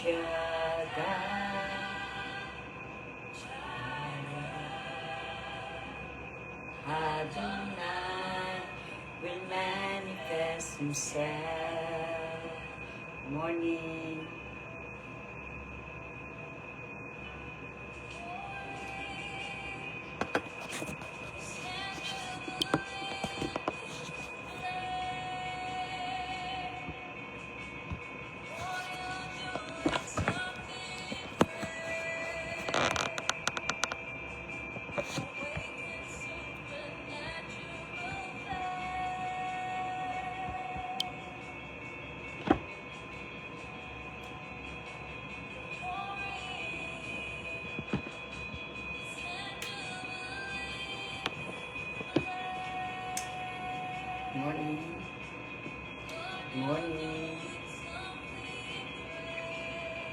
Shaddai, Adonai will manifest Himself. Morning. Morning. Morning.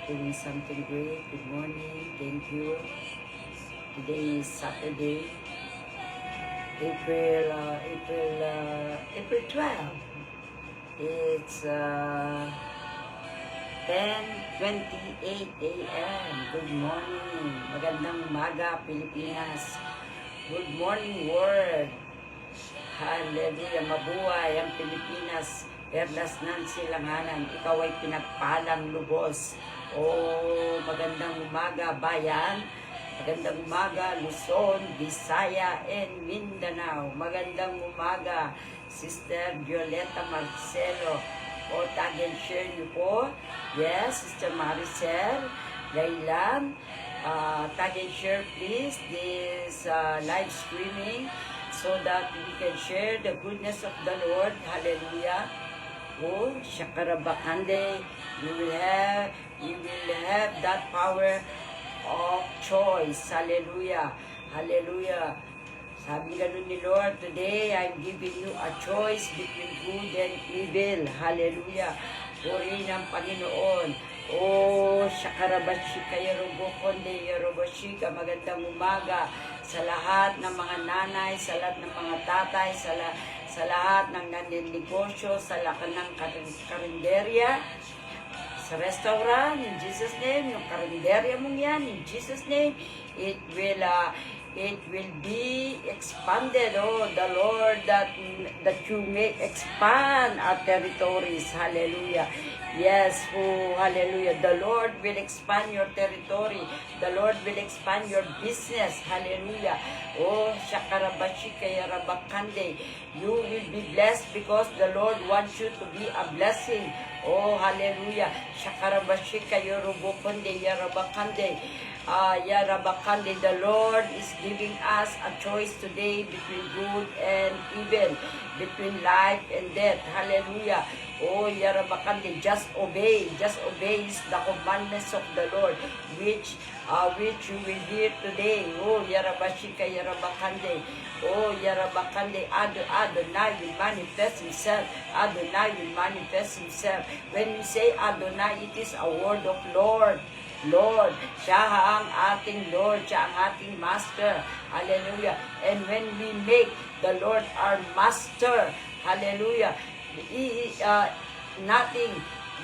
Doing something great. Good morning. Thank you. Today is Saturday, April 12. It's 10:28 a.m. Good morning. Magandang umaga, Pilipinas. Good morning, world. Hallelujah. Mabuhay ang Pilipinas. Perlas ng silanganan. Ikaw ay pinagpalang lubos. Oh, magandang umaga, bayan. Magandang umaga, Luzon, Visaya, and Mindanao. Magandang umaga, Sister Violeta Marcelo. O, tag and share niyo po. Yes, Sister Maricel, Gailan. Tag and share please this live streaming so that we can share the goodness of the Lord. Hallelujah. Oh, Shakarabakande. You will have that power of choice. Hallelujah. Hallelujah. Sabi ganun ni Lord, today I'm giving you a choice between good and evil. Hallelujah. Purihin ang Panginoon. Oh, Shakarabashika Yerobokonde Yeroboshika. Magandang umaga sa lahat ng mga nanay, sa lahat ng mga tatay, sa lahat ng naninegosyo, sa lahat ng karinderya, sa restaurant, in Jesus' name, yung karinderya mong yan, in Jesus' name, it will be expanded. Oh, the Lord, that you may expand our territories. Hallelujah. Yes, oh, hallelujah. The Lord will expand your territory. The Lord will expand your business. Hallelujah. Oh, Shakarabashika Yarabakande. You will be blessed because the Lord wants you to be a blessing. Oh, hallelujah. Shakarabashika Yorubokonde Yarabakande. Yarabakande, the Lord is giving us a choice today between good and evil, between life and death. Hallelujah. Oh, Yarabakande, just obey the commandments of the Lord, which you will hear today. Oh, Yarabashika Yarabakande. Oh, Yarabakande, Adonai will manifest Himself. Adonai will manifest Himself. When we say Adonai, it is a word of Lord. Lord, siya ang ating Lord, siya ang ating Master. Hallelujah. And when we make the Lord our Master, hallelujah, nothing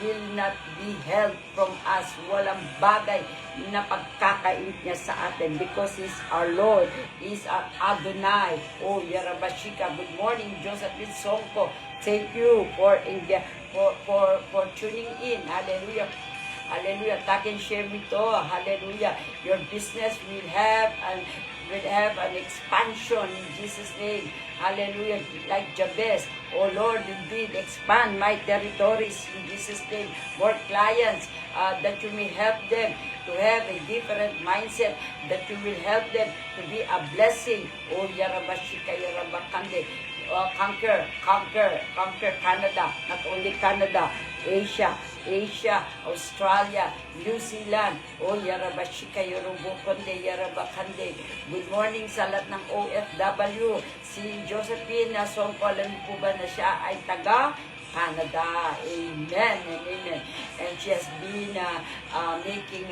will not be held from us. Walang bagay na pagkakait niya sa atin because He's our Lord. He's our Adonai. Oh, Yarabashika. Good morning, Josephine Songko. Thank you for tuning in. Hallelujah. Hallelujah. Tag and share me to. Hallelujah. Your business will have an expansion in Jesus' name. Hallelujah. Like Jabez. Oh Lord, indeed, expand my territories in Jesus' name. More clients that you may help them to have a different mindset, that you will help them to be a blessing. Oh, Yarabashika Yarabakande. Conquer Canada, not only Canada, Asia, Australia, New Zealand. Oh, Yarabashika, Yorubokonde, Yarabakande. Good morning sa lahat ng OFW. Si Josephine Songko, alam po ba na siya ay taga Canada. Amen and amen. And she has been making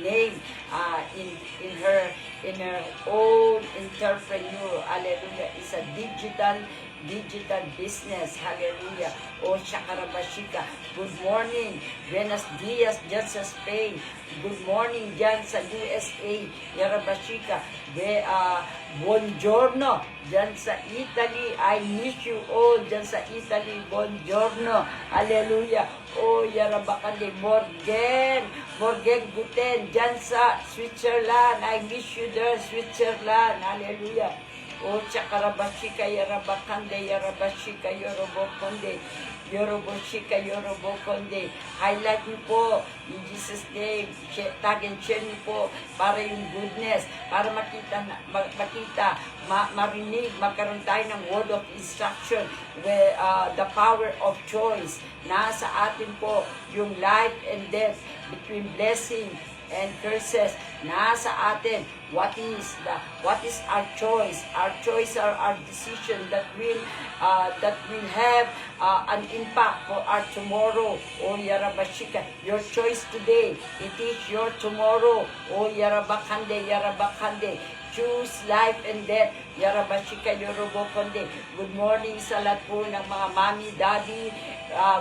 name in in her own entrepreneur. Hallelujah. It's a digital business. Hallelujah. O Shakarabashika. Good morning. Buenos dias dyan sa Spain. Good morning dyan sa USA. Yarabashika. Buongiorno dyan sa Italy. I miss you all dyan sa Italy. Buongiorno. Hallelujah. O Yarabakali. Morgen Guten dyan sa Switzerland. I miss you there, Switzerland. Hallelujah. O Chakarabashika Yarabakande Yarabashika Yorobokonde Yorobokonde. Highlight niyo po in Jesus name. Tag and share niyo po para yung goodness, para makita, marinig, magkaroon tayo ng word of instruction where the power of choice. Nasa atin po yung life and death, between blessing and curses. Nasa atin what is our choice. Our choice are our decision that will have an impact for our tomorrow. O Yarabashika, your choice today, it is your tomorrow. O Yarabakande choose life and death. Yarabashika Yorobokonde. Good morning sa lahat po ng mga mami, daddy.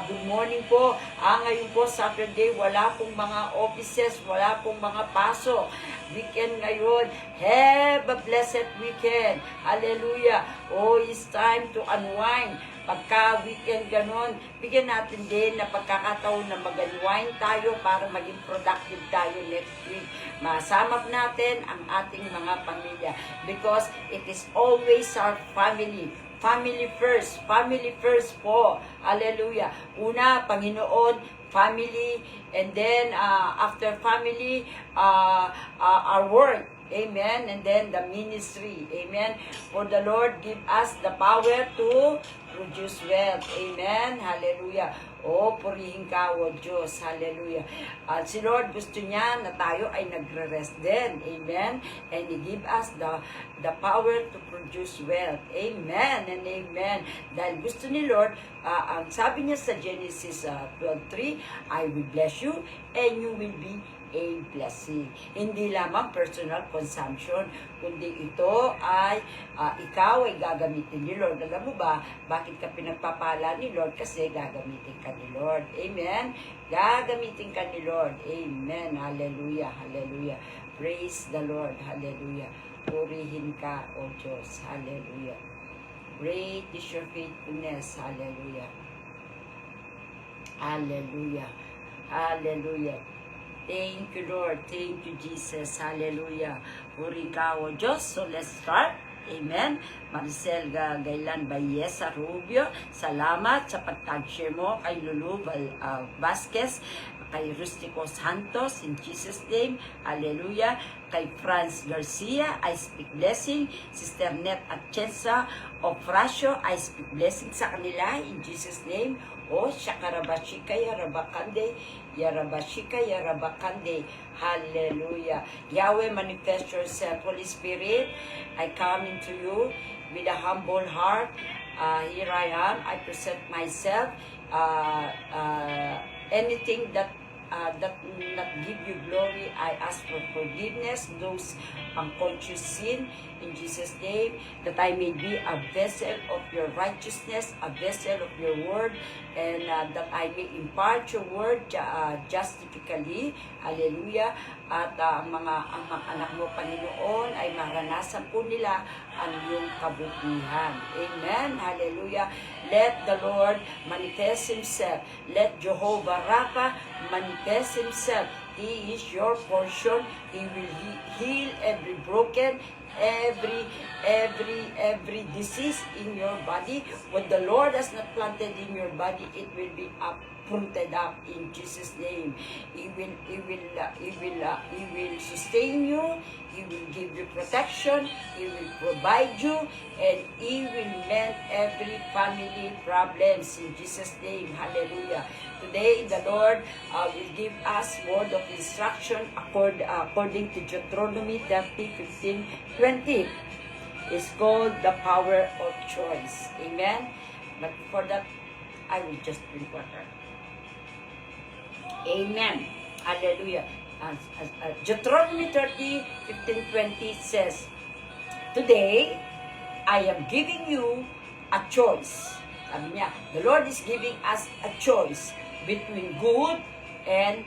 Good morning po. Ngayon po, Saturday, wala pong mga offices, wala pong mga pasok. Weekend ngayon. Have a blessed weekend. Hallelujah. Oh, it's time to unwind. Pagka weekend ganon, bigyan natin din na pagkakataon na mag-unwind tayo para maging productive tayo next week. Masama natin ang ating mga pamilya because it is always our family. Family first po. Hallelujah. Una, Panginoon, family, and then after family, our work. Amen. And then the ministry. Amen. For the Lord give us the power to produce wealth. Amen. Hallelujah. O, purihin ka, O Diyos. Hallelujah. At si Lord gusto niya na tayo ay nagre-rest din. Amen. And He give us the power to produce wealth. Amen and amen. Dahil gusto ni Lord, ang sabi niya sa Genesis 12:3, I will bless you and you will be a blessing. Hindi lamang personal consumption, kundi ito ay ikaw ay gagamitin ni Lord. Alam mo ba, bakit ka pinagpapala ni Lord? Kasi gagamitin ka ni Lord. Amen? Gagamitin ka ni Lord. Amen. Hallelujah. Hallelujah. Praise the Lord. Hallelujah. Purihin ka, O Diyos. Hallelujah. Great is your faithfulness. Hallelujah. Hallelujah. Hallelujah. Thank you, Lord. Thank you, Jesus. Hallelujah. Puri ka, O Diyos. So, let's start. Amen. Maricel Gailan Bayesa Rubio, salamat sa pag-tag-share mo kay Lulu Vasquez, kay Rustico Santos, in Jesus' name. Hallelujah. Kay Franz Garcia, I speak blessing. Sister Net Atienza of Rasio, I speak blessing sa kanila, in Jesus' name. O Shakarabashika Yarabakande, Yarabashika Yarabakande. Hallelujah. Yahweh, manifest yourself. Holy Spirit, I come into you with a humble heart. Here I am. I present myself. Anything that will not give you glory, I ask for forgiveness, those unconscious sin, in Jesus' name, that I may be a vessel of your righteousness, a vessel of your word, and that I may impart your word justifically. Hallelujah. At ang mga anak mo, Panginoon, ay maranasan po nila ang iyong kabutihan. Amen. Hallelujah. Let the Lord manifest Himself. Let Jehovah Rapha manifest Himself. He is your portion. He will heal every broken, every disease in your body. What the Lord has not planted in your body, it will be uprooted up in Jesus' name. He will sustain you. He will give you protection. He will provide you, and He will mend every family problems in Jesus' name. Hallelujah. Today, the Lord will give us word of instruction according to Deuteronomy 30:15-20. It's called the power of choice. Amen. But before that, I will just drink water. Amen. Hallelujah. Deuteronomy 30:15-20 says, "Today, I am giving you a choice." Sabi niya, the Lord is giving us a choice between good and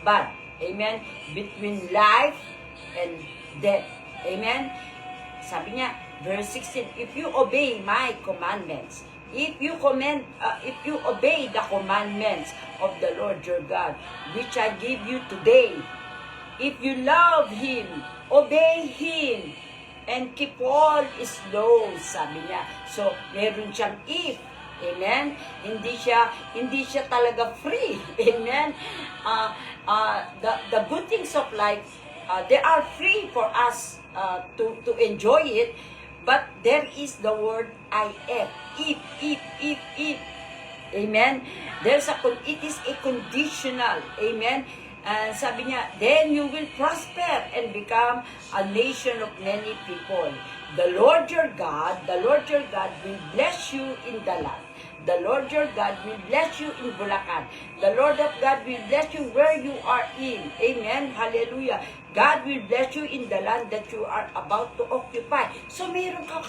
bad. Amen? Between life and death. Amen? Sabi niya, verse 16, "If you obey my commandments," if you obey the commandments of the Lord your God, which I give you today, if you love Him, obey Him, and keep all His laws, sabi niya. So, meron siyang if. Amen? Hindi siya talaga free. Amen? The good things of life, they are free for us to enjoy it, but there is the word if. If. Amen? It is a conditional. Amen? Sabi niya, then you will prosper and become a nation of many people. The Lord your God will bless you in the land. The Lord your God will bless you in Bulacan. The Lord of God will bless you where you are in. Amen? Hallelujah. God will bless you in the land that you are about to occupy. So, mayroon pa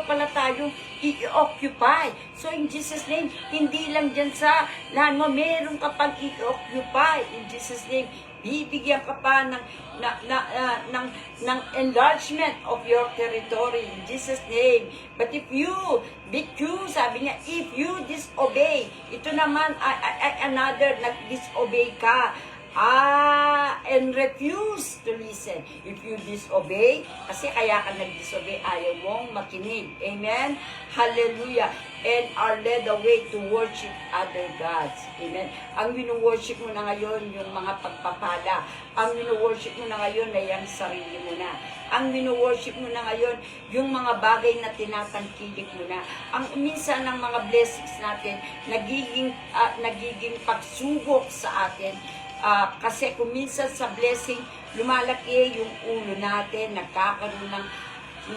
pala tayong i-occupy. So, in Jesus' name, hindi lang dyan sa land mo, mayroon ka pang i-occupy. In Jesus' name, bibigyan ka pa ng enlargement of your territory. In Jesus' name. But if you, sabi niya, if you disobey, ito naman ay another, nag-disobey ka, and refuse to listen. If you disobey, kasi kaya ka nag-disobey, ayaw mong makinig. Amen? Hallelujah. And are led away to worship other gods. Amen? Ang winu-worship mo na ngayon, yung mga pagpapala. Ang winu-worship mo na ngayon ay ang sarili mo na. Ang winu-worship mo na ngayon, yung mga bagay na tinatangkilik mo na. Ang minsan ng mga blessings natin, nagiging pagsubok sa atin. Kasi kung minsan sa blessing, lumalaki yung ulo natin, nagkakaroon ng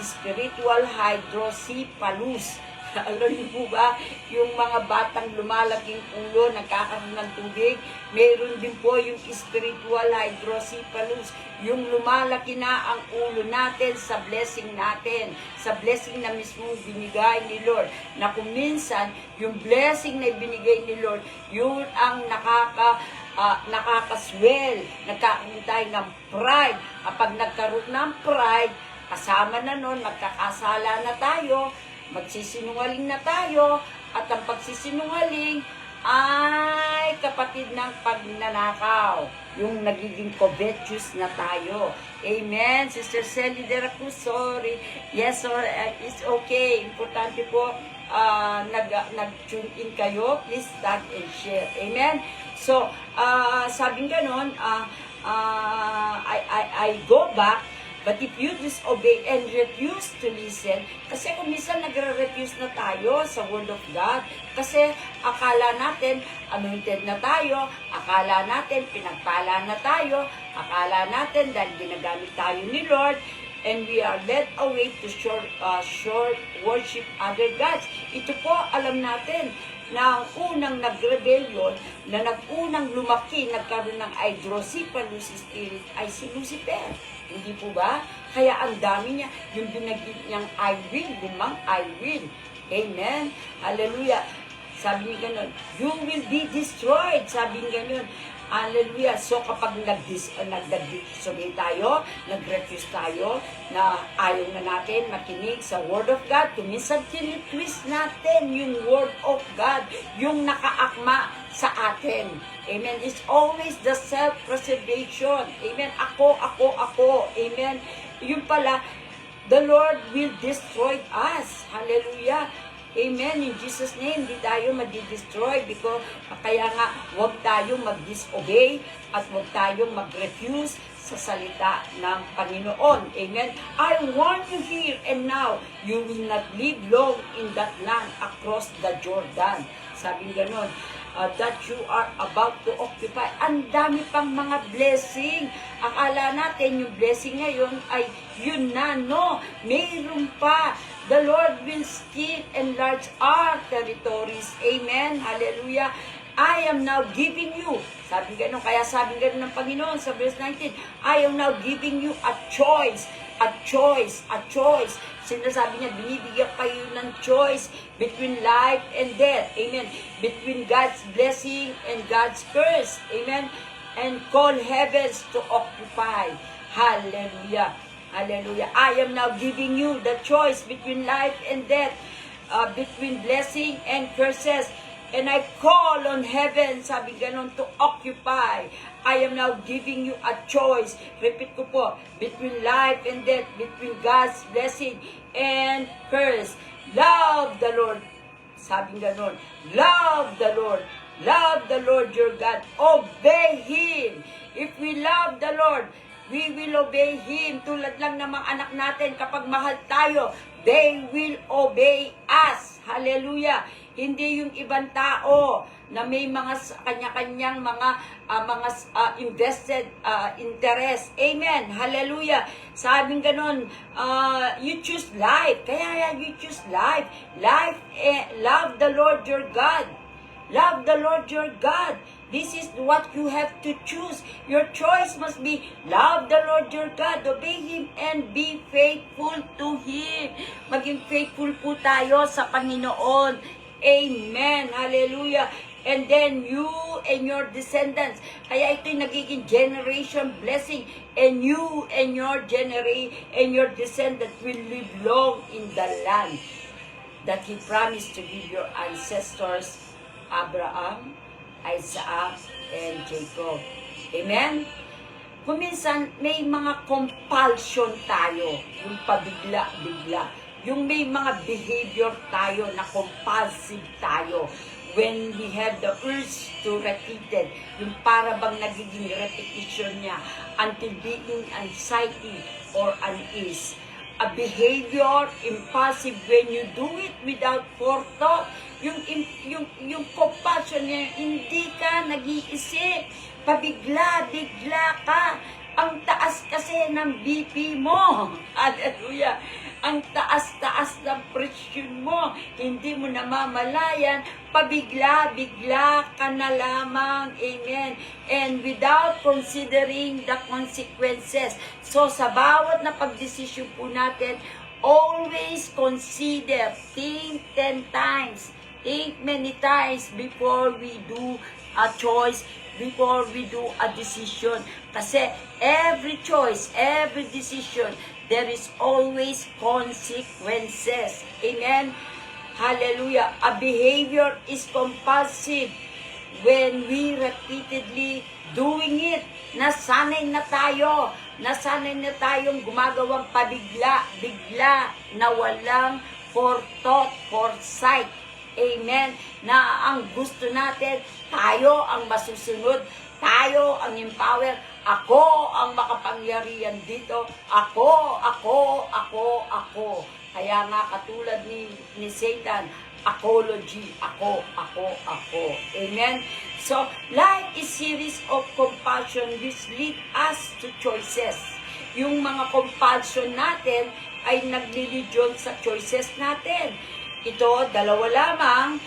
spiritual hydrocephalus. Alam niyo po ba, yung mga batang lumalaking ulo, nagkakaroon ng tubig, meron din po yung spiritual hydrocephalus. Yung lumalaki na ang ulo natin sa blessing natin, sa blessing na mismong binigay ni Lord. Na kung minsan, yung blessing na binigay ni Lord, yun ang nakakaswell, nagkakaroon tayo ng pride. Kapag nagkaroon ng pride, kasama na nun, magkakasala na tayo, magsisinungaling na tayo, at ang pagsisinungaling ay kapatid ng pagnanakaw. Yung nagiging covetous na tayo. Amen? Sister Sally de la Cruz, sorry. Yes, sorry, it's okay. Importante po, nag-tune in kayo. Please tag and share. Amen? So, sabing ganon, I go back. But if you disobey and refuse to listen, kasi kung minsan nagre-refuse na tayo sa Word of God, kasi akala natin anointed na tayo, akala natin pinagpala na tayo, akala natin dahil ginagamit tayo ni Lord, and we are led away to short worship other gods. Ito po, alam natin, na ang unang nag-rebellion, na nag-unang lumaki, nagkaroon ng hydrocephalus spirit, ay si Lucifer. Hindi po ba? Kaya ang dami niya, yung binagit niyang I will, limang I will. Amen? Hallelujah. Sabi niya ganun, you will be destroyed. Sabi niya ganun. Hallelujah. So kapag nag-disobey tayo, nag-refuse tayo, na ayaw na natin makinig sa Word of God, kuminsan tinitwist natin yung Word of God, yung nakaakma sa atin. Amen. It's always the self-preservation. Amen. Ako. Amen. Yun pala, the Lord will destroy us. Hallelujah. Amen. In Jesus' name, hindi tayo madi-destroy because kaya nga, huwag tayong mag-disobey at huwag tayong mag-refuse sa salita ng Panginoon. Amen. I warn you here and now, you will not live long in that land across the Jordan. Sabi ganon. That you are about to occupy. Ang dami pang mga blessing. Akala natin yung blessing ngayon ay yun na. No, mayroon pa. The Lord will still enlarge our territories. Amen. Hallelujah. I am now giving you. Sabi ganun, kaya sabi ganun ng Panginoon sa verse 19, I am now giving you a choice. A choice, a choice. Sinasabi niya, binibigyan kayo ng choice between life and death. Amen. Between God's blessing and God's curse. Amen. And call heavens to occupy. Hallelujah. Hallelujah. I am now giving you the choice between life and death. Between blessing and curses. And I call on heaven, sabi ganon, to occupy. I am now giving you a choice. Repeat ko po, between life and death, between God's blessing and curse. Love the Lord. Sabi ganon, love the Lord. Love the Lord your God. Obey Him. If we love the Lord, we will obey Him. Tulad lang ng mga anak natin, kapag mahal tayo, they will obey us. Hallelujah. Hindi yung ibang tao na may mga kanya-kanyang mga invested interest. Amen. Hallelujah. Sabing ganun, you choose life. Kaya you choose life. Life, love the Lord your God. Love the Lord your God. This is what you have to choose. Your choice must be love the Lord your God, obey Him, and be faithful to Him. Maging faithful po tayo sa Panginoon. Amen. Hallelujah. And then you and your descendants. Kaya ito'y nagiging generation blessing. And you and your descendants will live long in the land that He promised to give your ancestors, Abraham, Isaac, and Jacob. Amen? Kuminsan, may mga compulsion tayo. Yung pabigla-bigla. Yung may mga behavior tayo na compulsive tayo. When we have the urge to repeat it. Yung para bang nagiging repetition niya until being anxiety or unease. A behavior impulsive when you do it without forethought. Yung compulsion niya, hindi ka nag-iisip. Pabigla-bigla ka. Ang taas kasi ng BP mo. Hallelujah. Ang taas-taas ng presyon mo. Hindi mo namamalayan. Pabigla-bigla ka na lamang. Amen. And without considering the consequences. So sa bawat na pagdesisyon po natin, always consider, think 10 times. Think many times before we do a choice, before we do a decision. Kasi every choice, every decision, there is always consequences. Amen? Hallelujah. A behavior is compulsive when we repeatedly doing it. Nasanay na tayo. Nasanay na tayong gumagawang pabigla-bigla na walang forethought, foresight. Amen. Na ang gusto natin, tayo ang masusunod, tayo ang empower, ako ang makapangyarihan dito, ako. Kaya nga katulad ni Satan, apology, ako. Amen. So, life is series of compulsion which lead us to choices. Yung mga compulsion natin ay naglilidyon sa choices natin. Ito, dalawa lamang,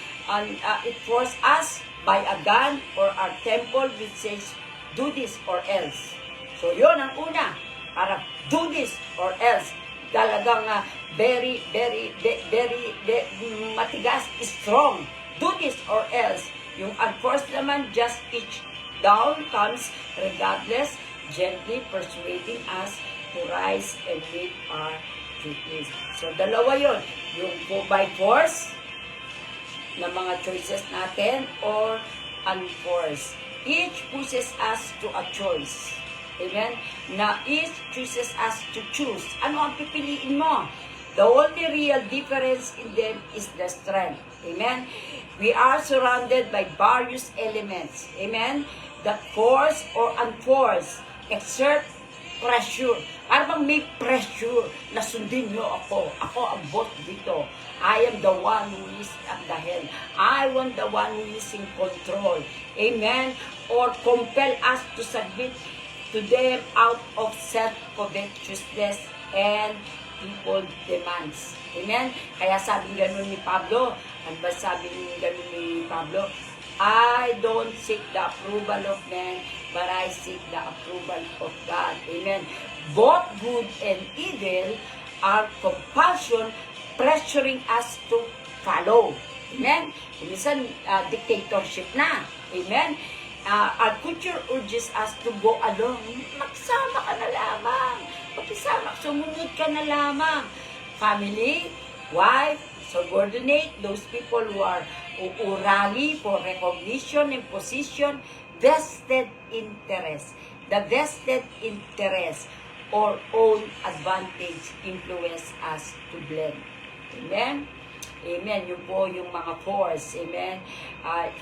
it forces us by a gun or our temple which says, do this or else. So, yun ang una. Parang, do this or else. Talagang very matigas, strong. Do this or else. Yung unforced naman, just each down comes regardless, gently persuading us to rise and live our duties. So, dalawa yun. Yung by force na mga choices natin or unforced. Each pushes us to a choice. Amen? Na each chooses us to choose. Ano ang pipiliin mo? The only real difference in them is the strength. Amen? We are surrounded by various elements. Amen? That force or unforced exert pressure. Parang may pressure na sundin nyo ako. Ako ang boss dito. I am the one who is at the helm. I want the one who is in control. Amen? Or compel us to submit to them out of self-covetousness and people demands. Amen? Kaya sabi ganun ni Pablo, ano ba sabi ganun ni Pablo? I don't seek the approval of men, but I seek the approval of God. Amen. Both good and evil are compulsion pressuring us to follow. Amen. Minsan, dictatorship na. Amen. Our culture urges us to go along. Magsama ka na lamang. Pakisama, sumunod ka na lamang. Family, wife, subordinate, those people who rally for recognition and position, vested interest. The vested interest or own advantage influence us to blend. Amen? Amen. Yun po yung mga force. Amen.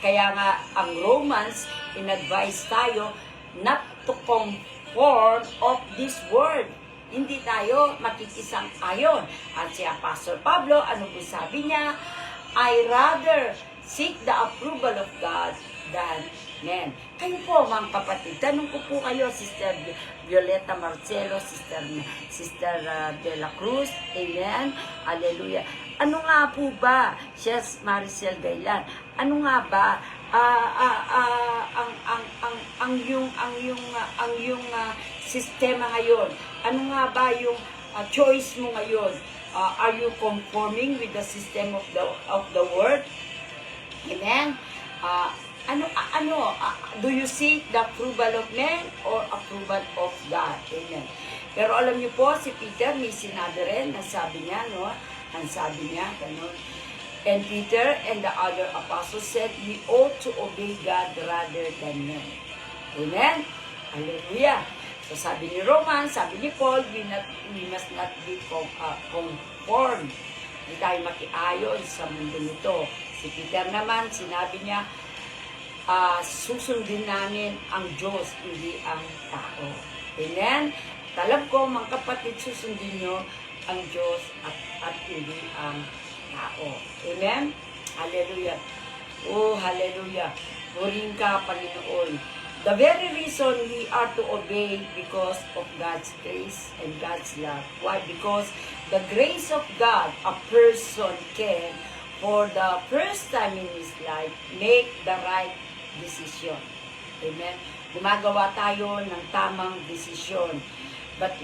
Kaya nga, ang Romans, in-advise tayo not to conform of this world. Hindi tayo makikisang ayon. At si Apostle Pablo, ano po sabi niya? I rather seek the approval of God than men. Kayo po, mga kapatid, tanong ko po kayo, Sister Violeta Marcelo, Sister De La Cruz, amen, hallelujah. Ano nga po ba, Sias Maricel Gailan, ano nga ba ang yung sistema ngayon? Ano nga ba yung choice mo ngayon? Are you conforming with the system of the world? Amen. Do you seek the approval of men or approval of God? Amen. Pero alam niyo po, si Peter may sinabi rin, nasabi niya, no? Ang sabi niya, ganun. And Peter and the other apostles said, we ought to obey God rather than men. Amen? Hallelujah. So sabi ni Roman, sabi ni Paul, we must not be conformed. Hindi tayo makiayon sa mundo nito. Si Peter naman, sinabi niya, susundin namin ang Diyos, hindi ang tao. Amen? Talab ko, mga kapatid, susundin nyo ang Diyos at hindi ang tao. Amen? Hallelujah. Oh, hallelujah. Purihin ka, Panginoon. The very reason we are to obey because of God's grace and God's love. Why? Because the grace of God, a person can, for the first time in his life, make the right decision. Amen? Gumagawa tayo ng tamang desisyon. But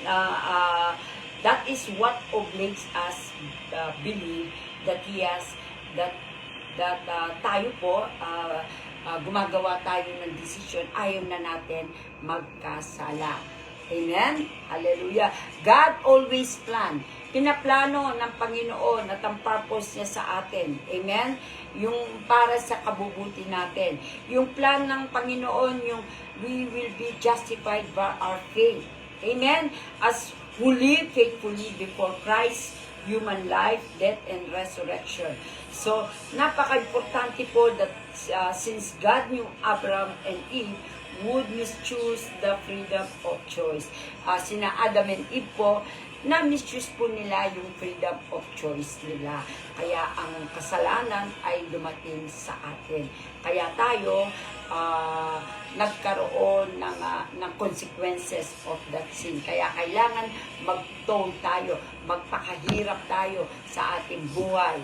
that is what obliges us believe that tayo po gumagawa tayo ng desisyon, ayaw na natin magkasala. Amen? Hallelujah. God always plan. Pinaplano ng Panginoon at ang purpose niya sa atin. Amen? Yung para sa kabubuti natin. Yung plan ng Panginoon, yung we will be justified by our faith. Amen? As who live faithfully before Christ, human life, death, and resurrection. So, napaka-importante po that since God knew Abraham and Eve would mischoose the freedom of choice. Sina Adam and Eve po, na-mischoose po nila yung freedom of choice nila. Kaya ang kasalanan ay dumating sa atin. Kaya tayo, nagkaroon ng consequences of that sin. Kaya kailangan mag-tone tayo, magpakahirap tayo sa ating buhay.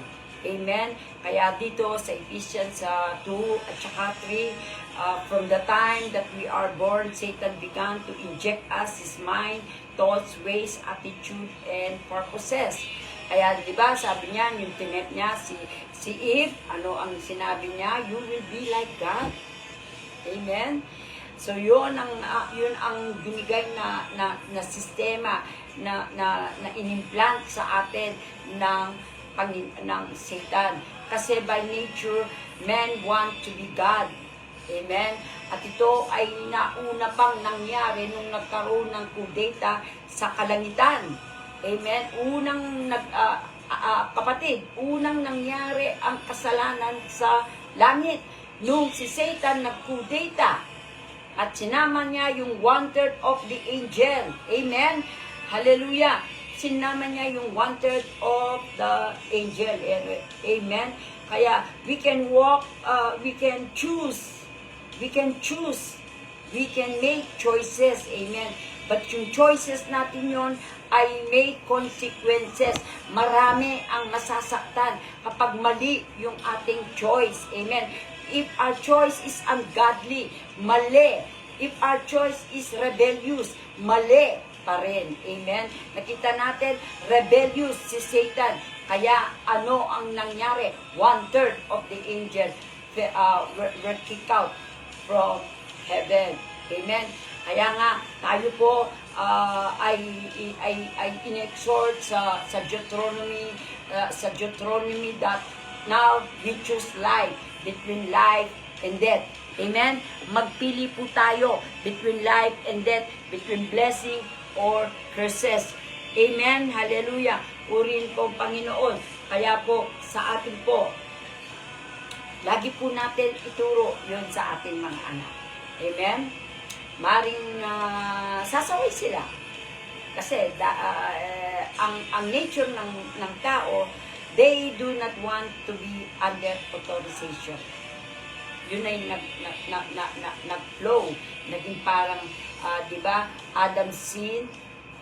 Amen? Kaya dito sa Ephesians 2 at saka 3, from the time that we are born, Satan began to inject us his mind, thoughts, ways, attitude, and purposes. Kaya, di ba, sabi niya, yung tinet niya, si Eve, ano ang sinabi niya? You will be like God. Amen? So, yun ang binigay na sistema na inimplant sa atin ng Satan. Kasi by nature, men want to be God. Amen? At ito ay nauna pang nangyari nung nagkaroon ng kudeta sa kalangitan. Amen? Kapatid, unang nangyari ang kasalanan sa langit nung si Satan nagkudeta at sinama niya yung 1/3 of the angel. Amen? Hallelujah! Sinama niya yung 1/3 of the angel. Amen? Kaya we can walk, we can choose. We can choose. We can make choices. Amen? But yung choices natin yon ay may consequences. Marami ang masasaktan kapag mali yung ating choice. Amen? If our choice is ungodly, mali. If our choice is rebellious, mali pa rin. Amen? Nakita natin, rebellious si Satan. Kaya ano ang nangyari? 1/3 of the angels were kicked out from heaven. Amen? Kaya nga, tayo po ay in-exhort sa Deuteronomy, that now we choose life, between life and death. Amen? Magpili po tayo between life and death, between blessing or curses. Amen? Hallelujah. Purihin po ang Panginoon. Kaya po, sa atin po, lagi po natin ituro yun sa ating mga anak. Amen? Maring sasaway sila. Kasi ang nature ng tao, they do not want to be under authorization. Yun ay nag-flow. Naging parang, di ba, Adam's sin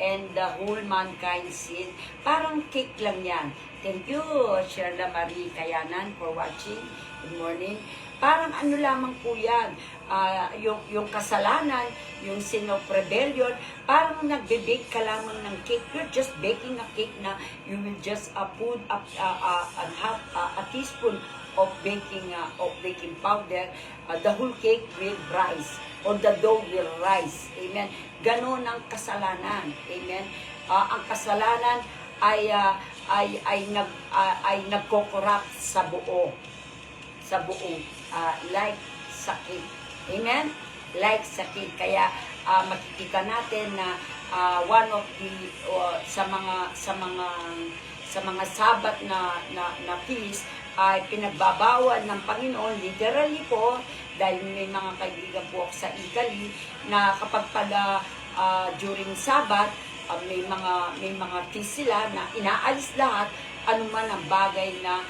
and the whole mankind sin. Parang cake lang yan. Thank you, Sherla Marie Kayanan, for watching. Good morning. Parang ano lamang po yan. Yung kasalanan, yung sin of rebellion, parang nagbe-bake ka lamang ng cake. You're just baking a cake na you will just put a teaspoon of baking powder, the whole cake will rise, or the dough will rise. Amen. Ganon ang kasalanan. Amen. Ang kasalanan ay nagko-corrupt sa buo, like sakit. Amen? Like sakit. Kaya makikita natin na one of the sa mga sabat na feast ay pinagbabawal ng Panginoon, literally po, dahil may mga kaibigan po ako sa Italy na kapag pala during Sabat, may mga feast sila na inaalis lahat anuman ang bagay na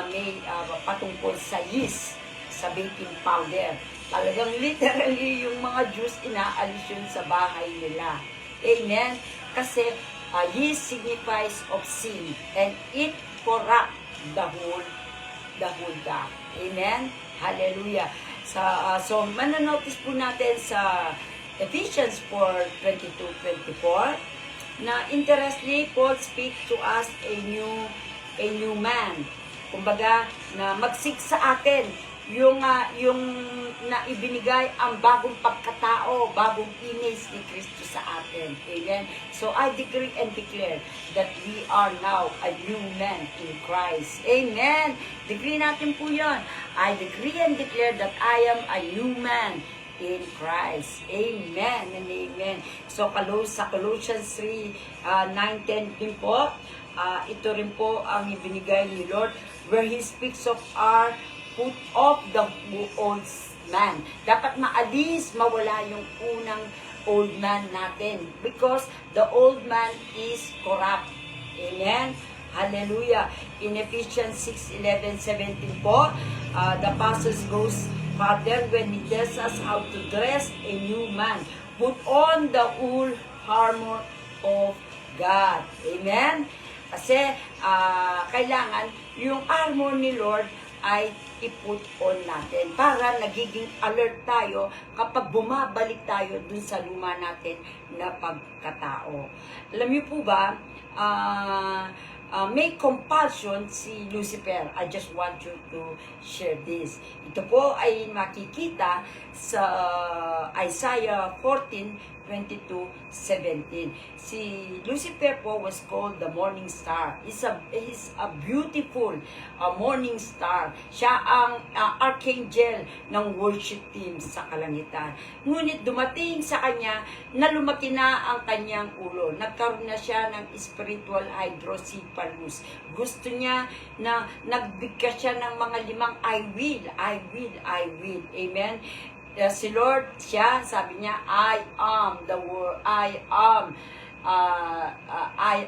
may patungkol sa yeast, sa baking powder. Talagang literally yung mga Jews inaalis yun sa bahay nila. Amen? Kasi yeast signifies of sin and it corrupt the whole dough. Amen? Hallelujah. So mananotice po natin sa Ephesians 4:22-24 na interestingly, Paul speaks to us a new man. Kumbaga, na magsik sa atin yung na ibinigay ang bagong pagkatao, bagong image ni Kristo sa atin. Amen? So I decree and declare that we are now a new man in Christ. Amen? Decree natin po yun. I decree and declare that I am a new man in Christ. Amen and amen. So sa Colossians 3:9-10 din po, ito rin po ang ibinigay ni Lord, where He speaks of our put off the old man. Dapat mawala yung unang old man natin, because the old man is corrupt. Amen? Hallelujah. In Ephesians 6:11-17 po, the apostle goes further when he tells us how to dress a new man. Put on the whole armor of God. Amen? Kasi kailangan yung armor ni Lord ay i-put on natin para nagiging alert tayo kapag bumabalik tayo dun sa luma natin na pagkatao. Alam niyo po ba, may compulsion si Lucifer. I just want you to share this. Ito po ay makikita sa Isaiah 14:22-17. Si Lucifer po was called the morning star. He's a beautiful morning star. Siya ang archangel ng worship team sa kalangitan. Ngunit dumating sa kanya na lumaki na ang kanyang ulo. Nagkaroon na siya ng spiritual hydrocephalus. Gusto niya na nagbigkas siya ng mga 5 I will. Amen? Si Lord, sabi niya, I am the word, I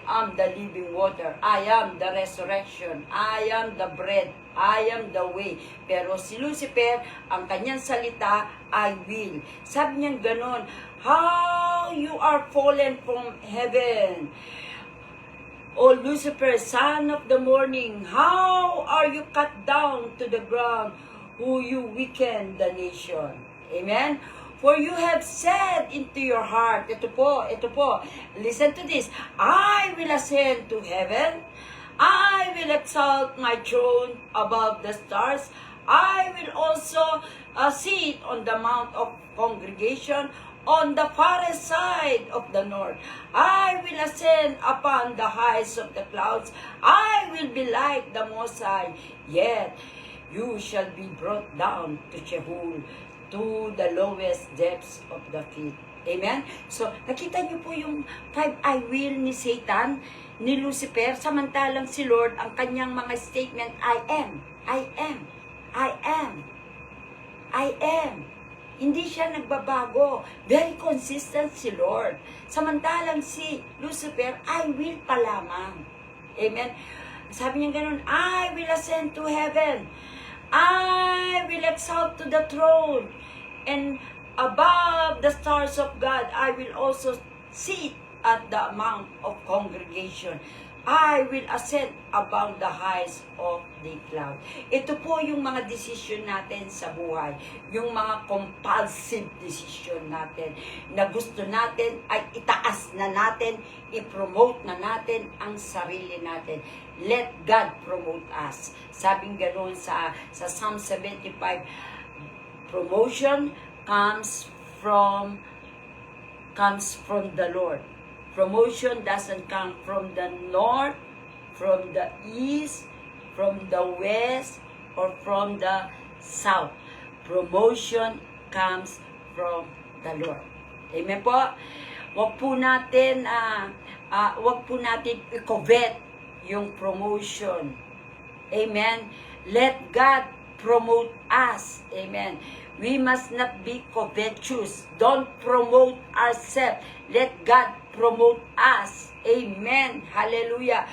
am the living water, I am the resurrection, I am the bread, I am the way. Pero si Lucifer, ang kanyang salita, I will. Sabi niya ganon, how you are fallen from heaven, O Lucifer, son of the morning, how are you cut down to the ground, who you weaken the nation. Amen? For you have said into your heart, ito po, listen to this, I will ascend to heaven, I will exalt my throne above the stars, I will also sit on the mount of congregation, on the farthest side of the north. I will ascend upon the heights of the clouds, I will be like the Most High, yet you shall be brought down to Sheol, to the lowest depths of the pit. Amen? So, nakita niyo po yung 5 I will ni Satan, ni Lucifer, samantalang si Lord, ang kanyang mga statement, I am, I am, I am, I am. Hindi siya nagbabago. Very consistent si Lord. Samantalang si Lucifer, I will pa lamang. Amen? Sabi niya ganun, I will ascend to heaven. I will exalt to the throne, and above the stars of God, I will also sit at the mount of congregation. I will ascend above the heights of the cloud. Ito po yung mga decision natin sa buhay. Yung mga compulsive decision natin na gusto natin ay itaas na natin, i-promote na natin ang sarili natin. Let God promote us. Sabing ganoon sa Psalm 75, promotion comes from the Lord. Promotion doesn't come from the north, from the east, from the west, or from the south. Promotion comes from the Lord. Amen po? Wag po natin i-covet yung promotion. Amen? Let God promote us. Amen? We must not be covetous. Don't promote ourselves. Let God promote us. Amen. Hallelujah.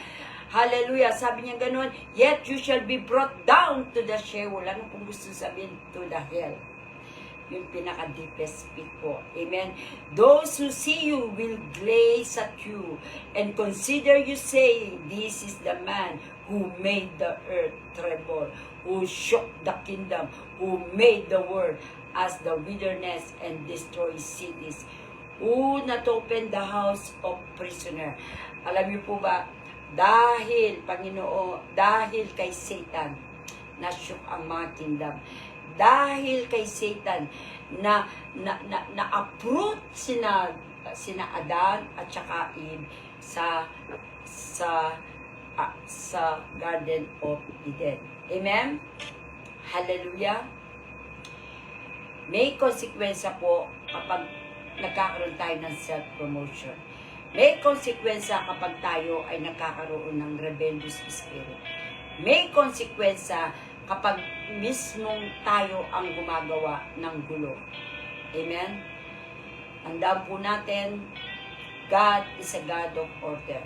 Hallelujah. Sabi niya ganun, yet you shall be brought down to the Sheol. Ano kung gusto sabihin? To the hell. Yung pinaka-deepest pit po. Amen. Those who see you will glaze at you and consider you saying, this is the man who made the earth tremble, who shook the kingdom, who made the world as the wilderness and destroyed cities, who not open the house of prisoner. Alam niyo po ba, dahil, Panginoon, dahil kay Satan, na-shook ang mga kingdom. Dahil kay Satan, na-uproot sina Adan at saka Eve sa Garden of Eden. Amen? Hallelujah. May konsekwensya po kapag nagkakaroon tayo ng self-promotion. May konsekwensya kapag tayo ay nagkakaroon ng rebellious spirit. May konsekwensya kapag mismong tayo ang gumagawa ng gulo. Amen? Tandaan po natin, God is a God of order.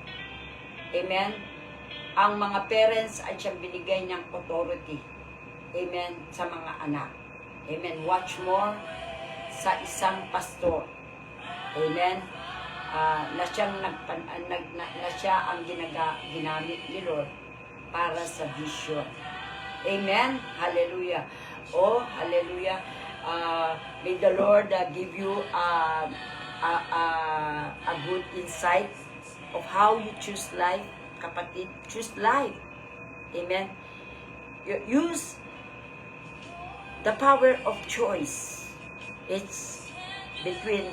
Amen? Ang mga parents ay siyang binigay niyang authority. Amen? Sa mga anak. Amen? Watch more sa isang pastor. Amen? Na siya ang ginamit ni Lord para sa vision. Amen? Hallelujah. Oh, hallelujah. May the Lord give you a good insight of how you choose life. Kapatid, choose life. Amen? Use the power of choice. It's between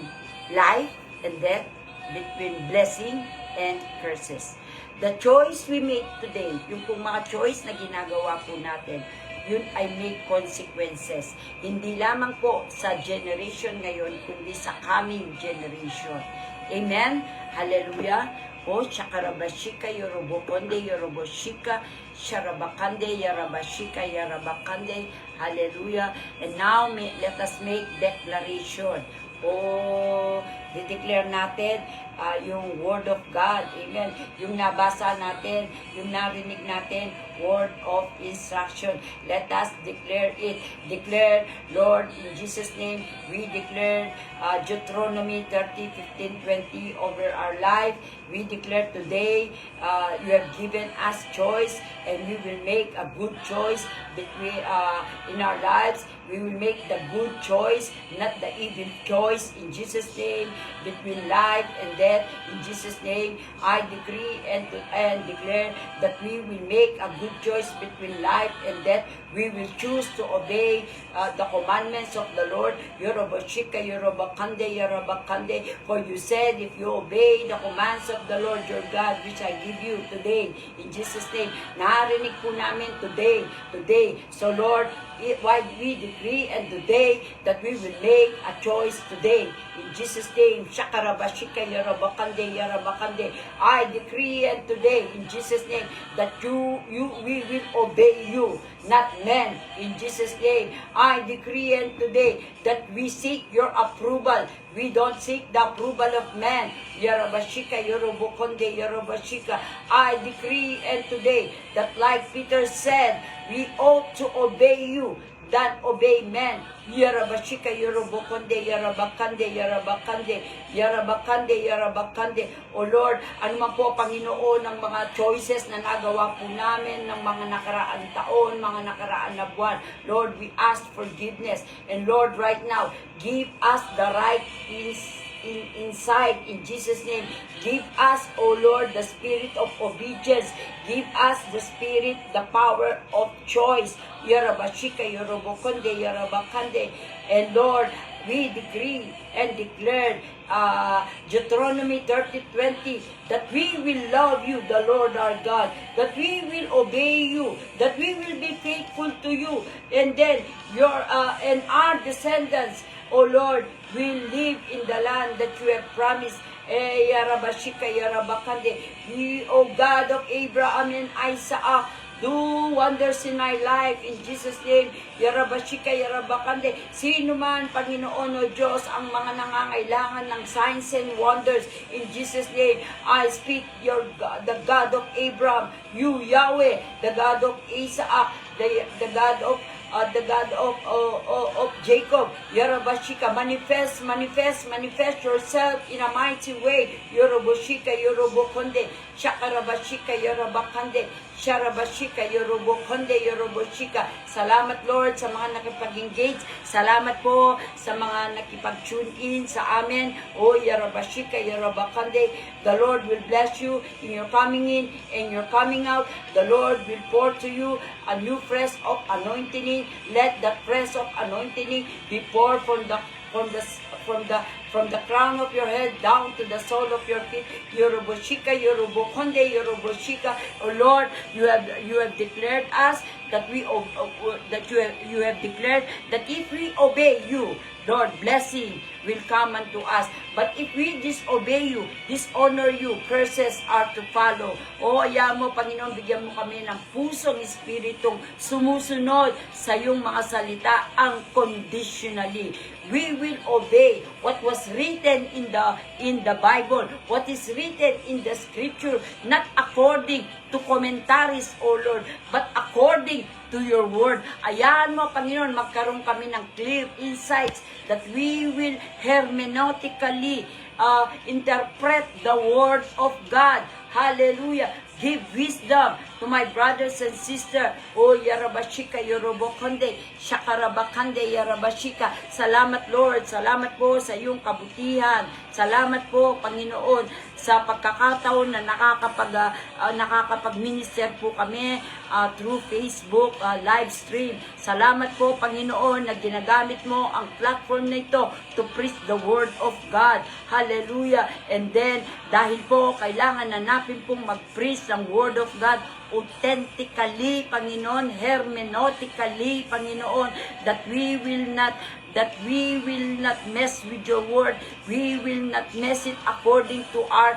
life and death, between blessing and curses. The choice we make today, yung pong mga choice na ginagawa po natin, yun ay may consequences. Hindi lamang po sa generation ngayon, kundi sa coming generation. Amen? Hallelujah. O, Shakarabashika, Yorobokonde, Yoroboshika, Sharabakande, Yarabashika, Yarabakande. Hallelujah. And now, let us make declaration. O, declare natin yung Word of God. Amen. Yung nabasa natin, yung narinig natin, word of instruction. Let us declare it. Declare, Lord, in Jesus' name, we declare Deuteronomy 30:15-20 over our life. We declare today, you have given us choice, and we will make a good choice between in our lives. We will make the good choice, not the evil choice, in Jesus' name, between life and death. In Jesus' name, I decree and declare that we will make a good choice between life and death. We will choose to obey the commandments of the Lord. Yorobashika, Yorobakande, Yorobakande. For you said, if you obey the commands of the Lord your God, which I give you today, in Jesus' name, narinig po namin today. So Lord, why we decree and today that we will make a choice today. In Jesus' name, Shakarabashika, Yarabakande, Yarabakande. I decree and today, in Jesus' name, that we will obey you, not men. In Jesus' name, I decree and today that we seek your approval. We don't seek the approval of man. Yarabashika, Yorobokonde, Yarabashika. I decree and today that like Peter said, we ought to obey you than obey men. Yarabashika, Yorobokonde, Yarabakande, Yarabakande, Yarabakande, Yarabakande. O Lord, ano man po, Panginoon, ng mga choices na nagawa po namin ng mga nakaraan taon, mga nakaraan na buwan. Lord, we ask forgiveness. And Lord, right now, give us the right inside in Jesus' name. Give us, O Lord, the spirit of obedience. Give us the spirit, the power of choice. Yarabashika, Yorobokonde, Yarabakande. And Lord, we decree and declare Deuteronomy 30:20 that we will love you, the Lord our God, that we will obey you, that we will be faithful to you, and then and our descendants, O Lord, will live in the land that you have promised. Yarabashika, Yarabakande. We, O God of Abraham and Isaac, do wonders in my life in Jesus' name. Yarabashika, Yarabakande. Sino man, Panginoon o Diyos, ang mga nangangailangan ng signs and wonders in Jesus' name, I speak your God, the God of Abraham, you Yahweh, the God of Isaac, the God of Jacob. Yarabashika, manifest yourself in a mighty way. Yoroboshika, Yorobokonde, Shakarabashika, Yorobakande, Sharabashika, Yorobokonde, Yoroboshika. Salamat Lord sa mga nakipag-engage. Salamat po sa mga nakipag-tune in sa amin. O Yarabashika, Yorobakande. The Lord will bless you in your coming in and your coming out. The Lord will pour to you a new fresh of anointing. Let the press of anointing be poured from the crown of your head down to the sole of your feet. Yoroboshika, Yorobokonde, Yoroboshika. Oh Lord, you have declared us that you have declared that if we obey you, Lord, blessing will come unto us. But if we disobey you, dishonor you, curses are to follow. O ayaw mo, Panginoon, bigyan mo kami ng pusong espiritong sumusunod sa iyong mga salita unconditionally. We will obey what was written in the Bible, what is written in the Scripture, not according to commentaries, O Lord, but according to your word. Ayan mo, Panginoon, magkaroon kami ng clear insights that we will hermeneutically interpret the word of God. Hallelujah. Give wisdom to my brothers and sisters. O Yarabashika, Yorobokonde, Shakarabakande, Yarabashika. Salamat Lord, salamat po sa iyong kabutihan. Salamat po, Panginoon, sa pagkakataon na nakakapag-minister po kami through Facebook live stream. Salamat po, Panginoon, na ginagamit mo ang platform na ito to preach the word of God. Hallelujah. And then, dahil po, kailangan nanapin pong mag-preach ang word of God authentically, Panginoon, hermeneutically, Panginoon, that we will not mess with your word. We will not mess it according to our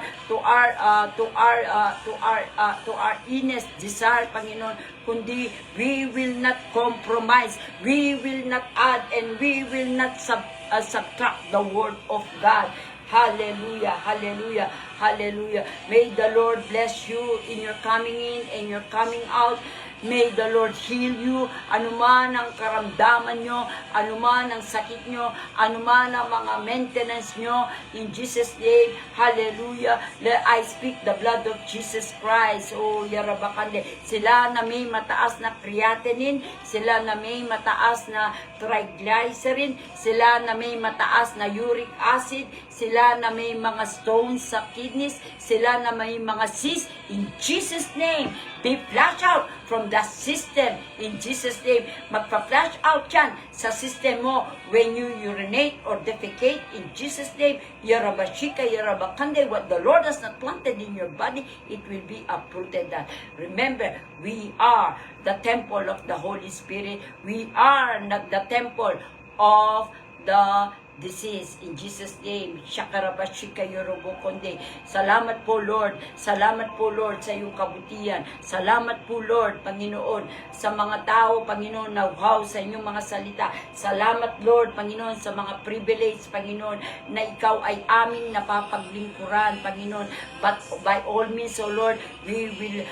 honest desire, Panginoon, kundi we will not compromise, we will not add, and we will not subtract the word of God. Hallelujah, hallelujah, hallelujah. May the Lord bless you in your coming in and your coming out. May the Lord heal you, anuman ang karamdaman nyo, anuman ang sakit nyo, anuman ang mga maintenance nyo, in Jesus' name, hallelujah. I speak the blood of Jesus Christ. Oh, yarabakande. Sila na may mataas na creatinine, sila na may mataas na triglycerin, sila na may mataas na uric acid, sila na may mga stones sa kidneys, sila na may mga cysts, in Jesus' name, be flushed out from the system, in Jesus' name. Magpa-flush out yan sa system mo when you urinate or defecate, in Jesus' name. Yarabashika, yarabakande, what the Lord has not planted in your body, it will be uprooted. That. Remember, we are the temple of the Holy Spirit. We are not the temple of the disease, in Jesus' name. Shakarabashika yorobokonde. Salamat po, Lord. Salamat po, Lord, sa iyong kabutihan. Salamat po, Lord, Panginoon, sa mga tao, Panginoon, na wow sa inyong mga salita. Salamat, Lord, Panginoon, sa mga privilege, Panginoon, na ikaw ay aming napapaglingkuran, Panginoon. But by all means, O Lord, we will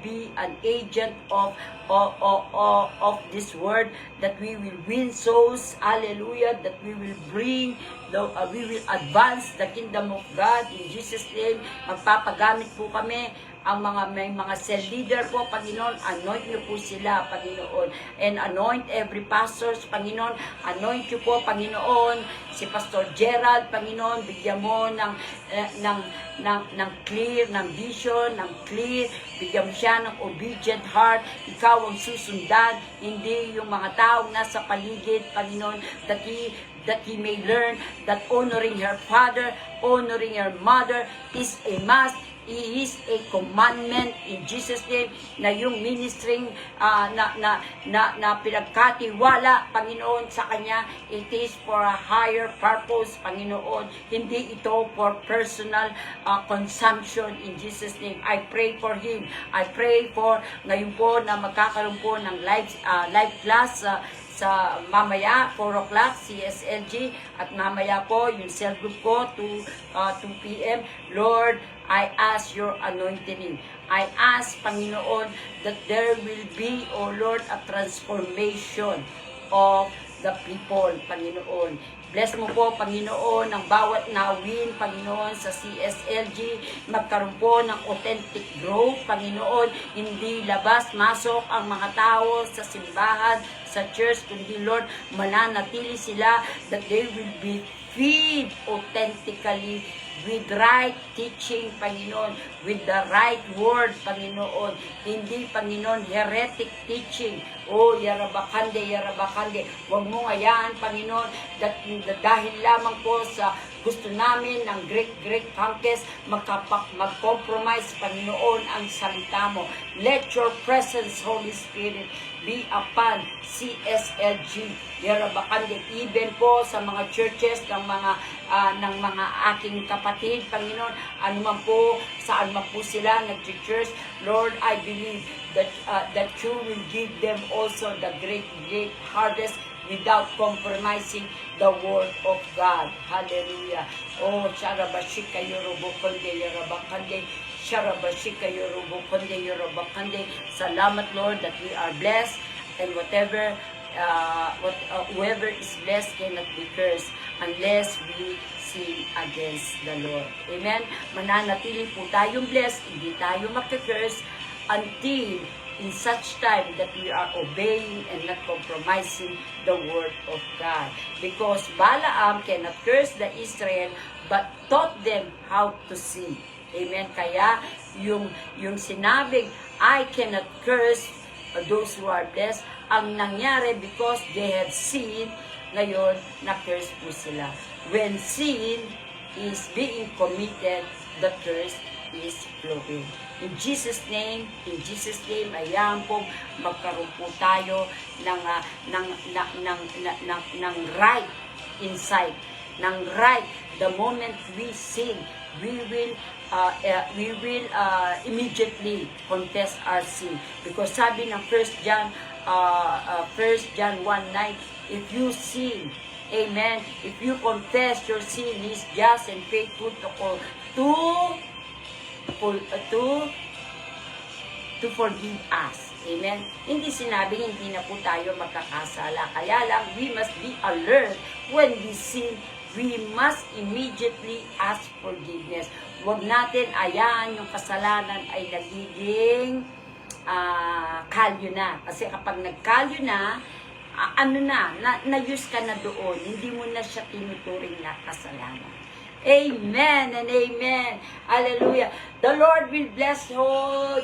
be an agent of this word, that we will win souls, hallelujah, that we will bring, we will advance the kingdom of God, in Jesus' name. Magpapagamit po kami, ang may mga cell leader po, Panginoon, anoint niyo po sila, Panginoon, and anoint every pastors, Panginoon, anoint niyo po, Panginoon, si Pastor Gerald, Panginoon, bigyan mo ng clear, ng vision, ng clear, bigyan mo siya ng obedient heart, ikaw ang susundan, hindi yung mga taong nasa paligid, Panginoon, that he may learn that honoring her father, honoring her mother is a must. It is a commandment, in Jesus' name, na yung ministering na pinagkatiwala, Panginoon, sa kanya, it is for a higher purpose, Panginoon. Hindi ito for personal consumption, in Jesus' name. I pray for him. I pray for ngayon po na magkakaroon po ng live class sa mamaya, 4 o'clock, CSLG, at mamaya po, yung cell group ko, 2 p.m. Lord, I ask your anointing. I ask, Panginoon, that there will be, O Lord, a transformation of the people, Panginoon. Bless mo po, Panginoon, ang bawat nawin, Panginoon, sa CSLG. Magkaroon po ng authentic growth, Panginoon. Hindi labas-masok ang mga tao sa simbahan, sa church, kundi, Lord, mananatili sila, that they will be fed authentically with right teaching, Panginoon, with the right word, Panginoon. Hindi, Panginoon, heretic teaching. Oh, yarabakande, yarabakande. Huwag mo ngayaan, Panginoon, dahil lamang po sa gusto namin ng Greek conquest, mag-compromise, Panginoon, ang salita mo. Let your presence, Holy Spirit, be upon CSLG. Yarabakande, even po sa mga churches ng mga aking kapatid, Panginoon, anuman po, saan man po sila nag-church, Lord, I believe that you will give them also the great harvest without compromising the word of God. Hallelujah. Oh, Sharabashika Yorobokonde, Yarabakande, Sharabashika Yorobokonde, Yorobakande. Salamat, Lord, that we are blessed, and whoever is blessed cannot be cursed unless we sin against the Lord. Amen? Mananatili po tayong blessed, hindi tayo makikurse until in such time that we are obeying and not compromising the word of God. Because Balaam cannot curse the Israel, but taught them how to sin. Amen? Kaya yung sinabing, I cannot curse those who are blessed, ang nangyari because they have sinned, ngayon, na-curse po sila. When sin is being committed, the curse is flowing. In Jesus' name, ayan po, magkaroon po tayo ng right insight, ng right. The moment we sin, we will immediately confess our sin. Because sabi ng 1 John 1:9, if you sin, Amen. If you confess your sin, He is just and faithful to forgive us. Amen. Hindi sinabing hindi na po tayo magkakasala. Kaya lang, we must be alert when we sin. We must immediately ask forgiveness. Huwag natin ayaan yung kasalanan ay nagiging kalyo na. Kasi kapag nagkalyo na, na-use ka na doon. Hindi mo na siya tinuturing na kasalanan. Amen and amen. Hallelujah. The Lord will bless all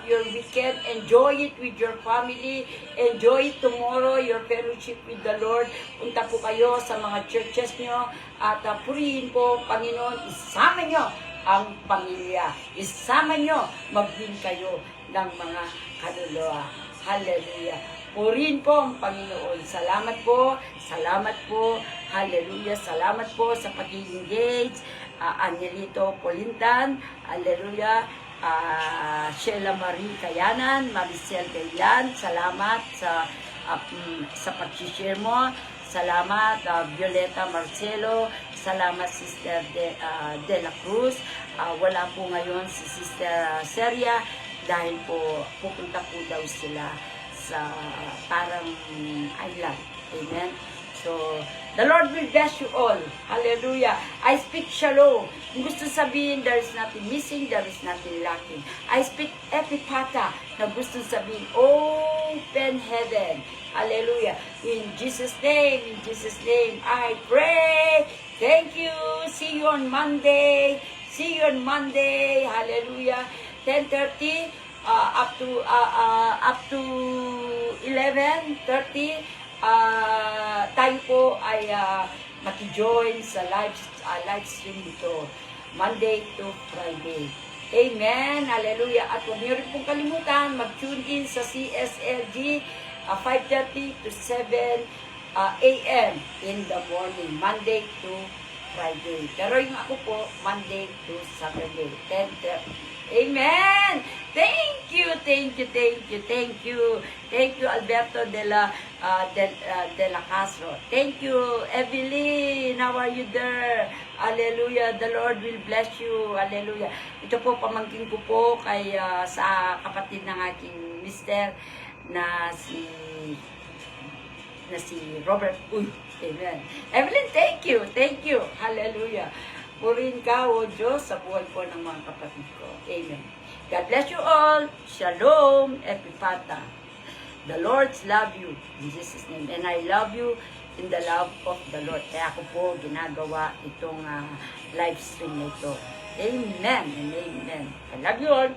your weekend. Enjoy it with your family. Enjoy it tomorrow, your fellowship with the Lord. Punta po kayo sa mga churches nyo at purihin po, Panginoon, isama nyo ang pamilya. Isama nyo, mag-win kayo ng mga kaluluwa. Hallelujah. Purihin po ang Panginoon. Salamat po. Salamat po. Hallelujah. Salamat po sa pag-engage. Angelito Polintan. Hallelujah. Sheila Marie Kayanan. Maricel Gayan. Salamat sa pag-share mo. Salamat Violeta Marcelo. Salamat Sister De La Cruz. Wala po ngayon si Sister Seria dahil po pupunta po daw sila sa parang island. Amen. So, the Lord will bless you all. Hallelujah. I speak shalom. Kung gusto sabihin, there is nothing missing, there is nothing lacking. I speak epipata, na gusto sabihin, open heaven. Hallelujah. In Jesus' name, I pray. Thank you. See you on Monday. Hallelujah. 10:30 up to 11:30. Tayo po ay maki-join sa live stream dito, Monday to Friday. Amen. Hallelujah. At huwag niyo rin pong kalimutan, mag-tune in sa CSLG 5:30 to 7 a.m. in the morning, Monday to Friday. Pero yung ako po, Monday to Saturday, 10:30. Amen! Thank you Alberto de la Castro. Thank you Evelyn, how are you there? Hallelujah, the Lord will bless you. Hallelujah. Ito po pamangkin ko po kay sa kapatid ng aking mister na si Robert. Amen. Evelyn, thank you. Hallelujah. Purihin ka, O Diyos, sa buhay po ng mga kapatid ko. Amen. God bless you all. Shalom, Epipata. The Lord's love you in Jesus' name. And I love you in the love of the Lord. Kaya ako po ginagawa itong live stream na ito. Amen and amen. I love you all.